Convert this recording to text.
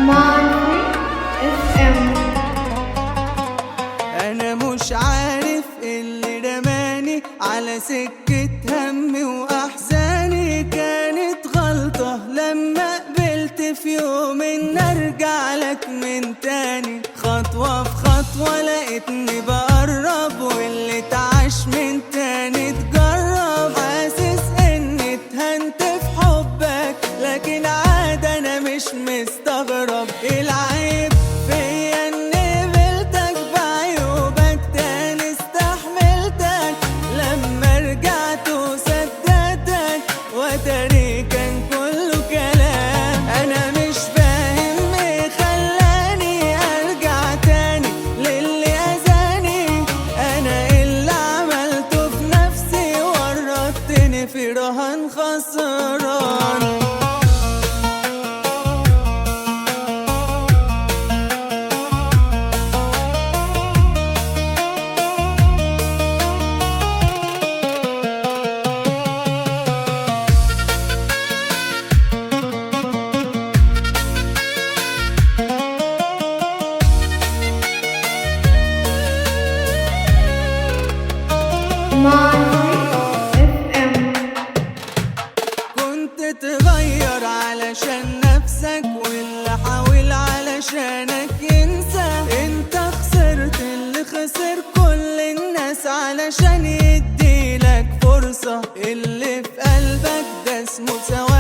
مانفي اف ام. انا مش عارف اللي رماني على سكة همي واحزاني. كانت غلطة لما قبلت في يوم ان ارجع لك من تاني. خطوة في خطوة لقيتني بقرب، واللي اتعاش من تاني تجرب. حاسس اني اتهنت في حبك، لكن عاد انا مش مستغرب. العيب فيا اني قبلتك بعيوبك، تاني استحملتك لما رجعت وصدقتك، وتاري كان كله كلام. انا مش فاهم ايه خلاني ارجع تاني للي اذاني. انا اللي عملته في نفسي ورطتني في رهان خسران. مانفي اف ام. كنت تغير علشان نفسك، واللي حاول علشانك ينسى. انت خسرت اللي خسر كل الناس علشان يديلك فرصة. اللي في قلبك ده اسمه سوا